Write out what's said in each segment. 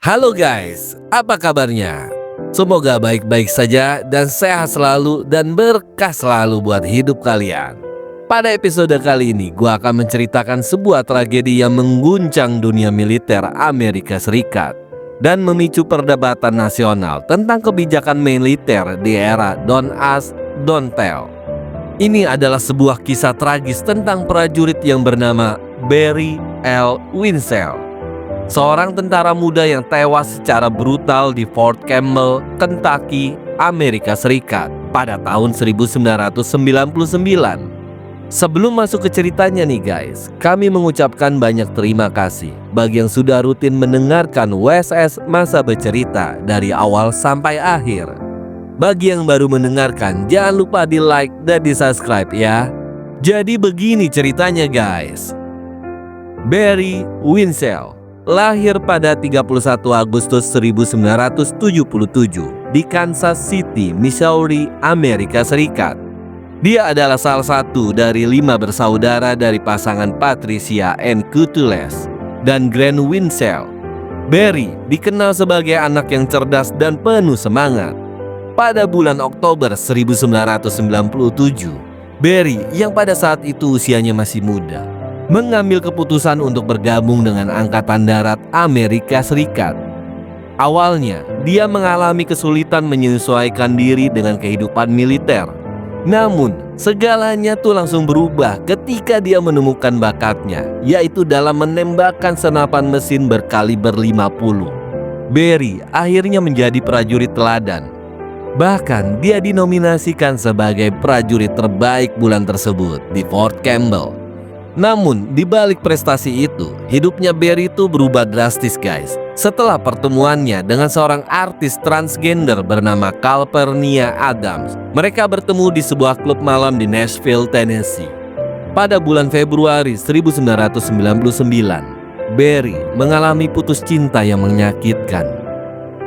Halo guys, apa kabarnya? Semoga baik-baik saja dan sehat selalu dan berkah selalu buat hidup kalian. Pada episode kali ini, gue akan menceritakan sebuah tragedi yang mengguncang dunia militer Amerika Serikat dan memicu perdebatan nasional tentang kebijakan militer di era Don't Ask, Don't Tell. Ini adalah sebuah kisah tragis tentang prajurit yang bernama Barry L. Winchell, seorang tentara muda yang tewas secara brutal di Fort Campbell, Kentucky, Amerika Serikat pada tahun 1999. Sebelum masuk ke ceritanya nih guys, kami mengucapkan banyak terima kasih bagi yang sudah rutin mendengarkan WSS Masa Bercerita dari awal sampai akhir. Bagi yang baru mendengarkan, jangan lupa di like dan di subscribe ya. Jadi begini ceritanya guys. Barry Winchell lahir pada 31 Agustus 1977 di Kansas City, Missouri, Amerika Serikat. Dia adalah salah satu dari 5 bersaudara dari pasangan Patricia Ann Cutulles dan Grant Winchell. Barry dikenal sebagai anak yang cerdas dan penuh semangat. Pada bulan Oktober 1997, Barry yang pada saat itu usianya masih muda mengambil keputusan untuk bergabung dengan Angkatan Darat Amerika Serikat. Awalnya, dia mengalami kesulitan menyesuaikan diri dengan kehidupan militer. Namun, segalanya tuh langsung berubah ketika dia menemukan bakatnya, yaitu dalam menembakkan senapan mesin berkaliber 50. Barry akhirnya menjadi prajurit teladan. Bahkan, dia dinominasikan sebagai prajurit terbaik bulan tersebut di Fort Campbell. Namun, di balik prestasi itu, hidupnya Barry itu berubah drastis guys. Setelah pertemuannya dengan seorang artis transgender bernama Calpernia Adams, mereka bertemu di sebuah klub malam di Nashville, Tennessee. Pada bulan Februari 1999, Barry mengalami putus cinta yang menyakitkan.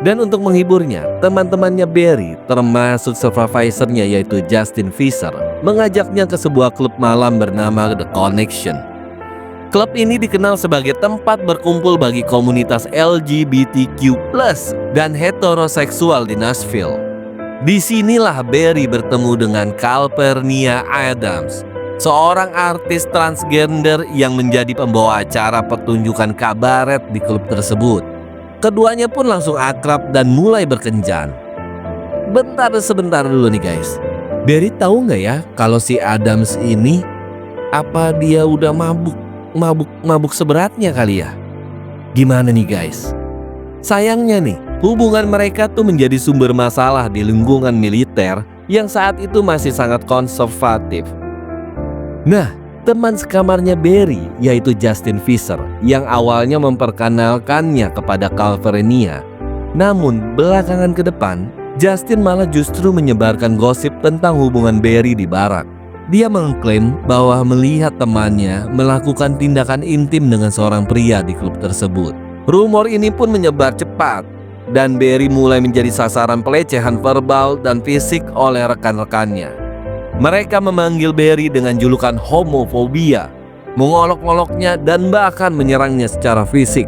Dan untuk menghiburnya, teman-temannya Barry, termasuk supervisornya yaitu Justin Fisher, mengajaknya ke sebuah klub malam bernama The Connection. Klub ini dikenal sebagai tempat berkumpul bagi komunitas LGBTQ+ dan heteroseksual di Nashville. Disinilah Barry bertemu dengan Calpernia Adams, seorang artis transgender yang menjadi pembawa acara pertunjukan kabaret di klub tersebut. Keduanya pun langsung akrab dan mulai berkencan. Sebentar dulu nih guys. Barry tahu nggak ya kalau si Adams ini, apa dia udah mabuk seberatnya kali ya? Gimana nih guys? Sayangnya nih, hubungan mereka tuh menjadi sumber masalah di lingkungan militer yang saat itu masih sangat konservatif. Nah, teman sekamarnya Barry yaitu Justin Fisher yang awalnya memperkenalkannya kepada Calpernia. Namun belakangan ke depan, Justin malah justru menyebarkan gosip tentang hubungan Barry di barak. Dia mengklaim bahwa melihat temannya melakukan tindakan intim dengan seorang pria di klub tersebut. Rumor ini pun menyebar cepat dan Barry mulai menjadi sasaran pelecehan verbal dan fisik oleh rekan-rekannya. Mereka memanggil Barry dengan julukan homofobia, mengolok-oloknya dan bahkan menyerangnya secara fisik.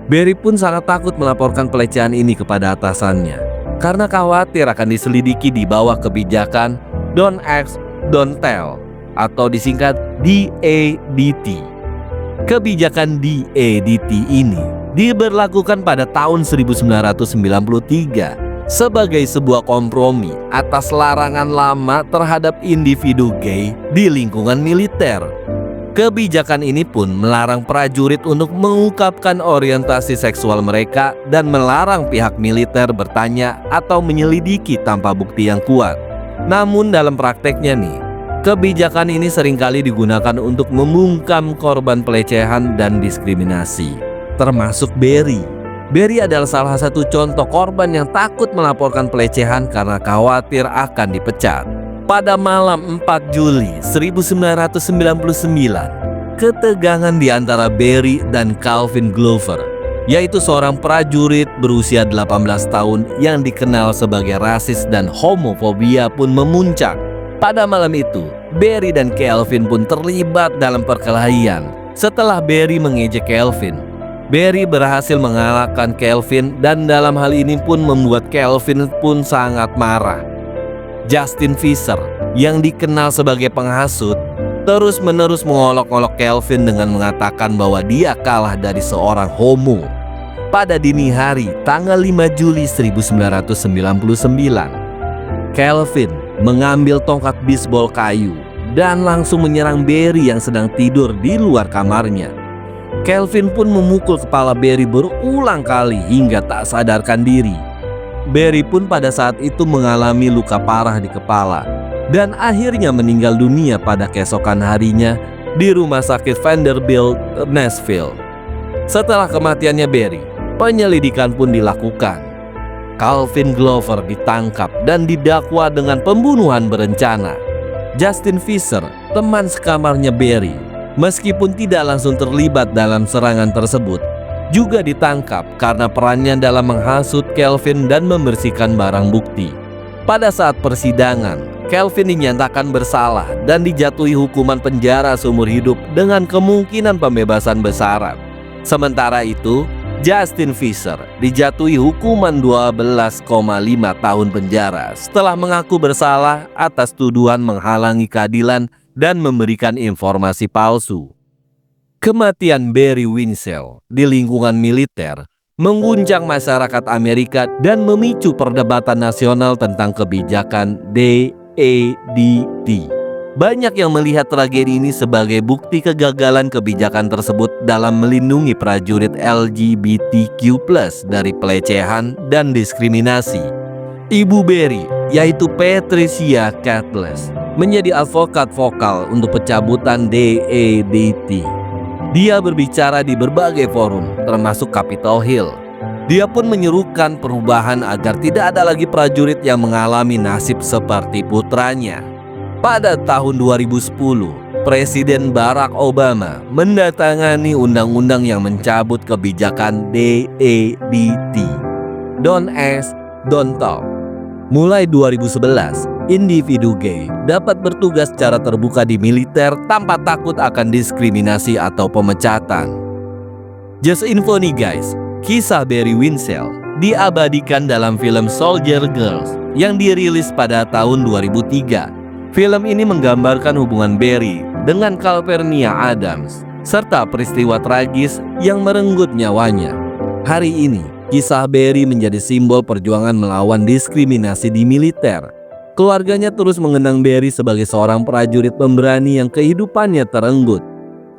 Barry pun sangat takut melaporkan pelecehan ini kepada atasannya karena khawatir akan diselidiki di bawah kebijakan Don't Ask, Don't Tell atau disingkat DADT. Kebijakan DADT ini diberlakukan pada tahun 1993 sebagai sebuah kompromi atas larangan lama terhadap individu gay di lingkungan militer. Kebijakan ini pun melarang prajurit untuk mengungkapkan orientasi seksual mereka dan melarang pihak militer bertanya atau menyelidiki tanpa bukti yang kuat. Namun dalam prakteknya nih, kebijakan ini seringkali digunakan untuk membungkam korban pelecehan dan diskriminasi, termasuk Barry. Barry adalah salah satu contoh korban yang takut melaporkan pelecehan karena khawatir akan dipecat. Pada malam 4 Juli 1999, ketegangan di antara Barry dan Calvin Glover, yaitu seorang prajurit berusia 18 tahun yang dikenal sebagai rasis dan homofobia pun memuncak. Pada malam itu, Barry dan Calvin pun terlibat dalam perkelahian. Setelah Barry mengejek Calvin, Barry berhasil mengalahkan Kelvin dan dalam hal ini pun membuat Kelvin pun sangat marah. Justin Fisher yang dikenal sebagai penghasut terus-menerus mengolok-olok Kelvin dengan mengatakan bahwa dia kalah dari seorang homo. Pada dini hari tanggal 5 Juli 1999, Kelvin mengambil tongkat bisbol kayu dan langsung menyerang Barry yang sedang tidur di luar kamarnya. Kelvin pun memukul kepala Barry berulang kali hingga tak sadarkan diri. Barry pun pada saat itu mengalami luka parah di kepala dan akhirnya meninggal dunia pada keesokan harinya di rumah sakit Vanderbilt, Nashville. Setelah kematiannya Barry, penyelidikan pun dilakukan. Calvin Glover ditangkap dan didakwa dengan pembunuhan berencana. Justin Fisher, teman sekamarnya Barry, meskipun tidak langsung terlibat dalam serangan tersebut, juga ditangkap karena perannya dalam menghasut Kelvin dan membersihkan barang bukti. Pada saat persidangan, Kelvin dinyatakan bersalah dan dijatuhi hukuman penjara seumur hidup dengan kemungkinan pembebasan bersyarat. Sementara itu, Justin Fisher dijatuhi hukuman 12,5 tahun penjara setelah mengaku bersalah atas tuduhan menghalangi keadilan dan memberikan informasi palsu. Kematian Barry Windsor di lingkungan militer mengguncang masyarakat Amerika dan memicu perdebatan nasional tentang kebijakan DEDT. Banyak yang melihat tragedi ini sebagai bukti kegagalan kebijakan tersebut dalam melindungi prajurit LGBTQ+ dari pelecehan dan diskriminasi. Ibu Barry, yaitu Patricia Catless, menjadi advokat vokal untuk pencabutan DEDT. Dia berbicara di berbagai forum, termasuk Capitol Hill. Dia pun menyerukan perubahan agar tidak ada lagi prajurit yang mengalami nasib seperti putranya. Pada tahun 2010, Presiden Barack Obama mendatangani undang-undang yang mencabut kebijakan DEDT, Don't Ask, Don't Talk. Mulai 2011, individu gay dapat bertugas secara terbuka di militer tanpa takut akan diskriminasi atau pemecatan. Just info nih guys, kisah Barry Windsor diabadikan dalam film Soldier Girls yang dirilis pada tahun 2003. Film ini menggambarkan hubungan Barry dengan Calpernia Adams serta peristiwa tragis yang merenggut nyawanya. Hari ini, kisah Barry menjadi simbol perjuangan melawan diskriminasi di militer. Keluarganya terus mengenang Barry sebagai seorang prajurit pemberani yang kehidupannya terenggut.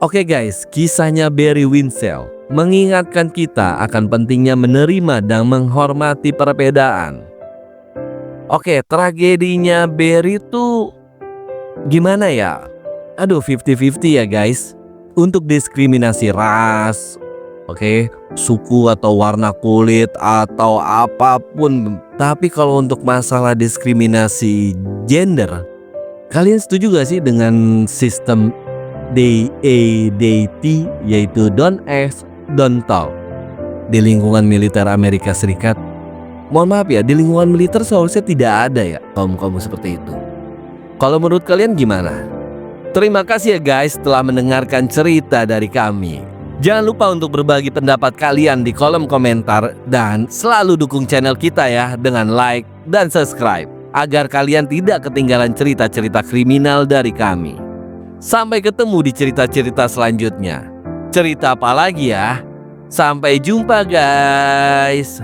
Oke guys, kisahnya Barry Windsor mengingatkan kita akan pentingnya menerima dan menghormati perbedaan. Oke, tragedinya Barry tuh gimana ya? Aduh, 50-50 ya guys. Untuk diskriminasi ras, suku atau warna kulit atau apapun. Tapi kalau untuk masalah diskriminasi gender, kalian setuju gak sih dengan sistem DEDT, yaitu Don't Ask, Don't Talk di lingkungan militer Amerika Serikat? Mohon maaf ya, di lingkungan militer seharusnya tidak ada ya kaum-kaum seperti itu. Kalau menurut kalian gimana? Terima kasih ya guys telah mendengarkan cerita dari kami. Jangan lupa untuk berbagi pendapat kalian di kolom komentar dan selalu dukung channel kita ya dengan like dan subscribe agar kalian tidak ketinggalan cerita-cerita kriminal dari kami. Sampai ketemu di cerita-cerita selanjutnya. Cerita apa lagi ya? Sampai jumpa guys.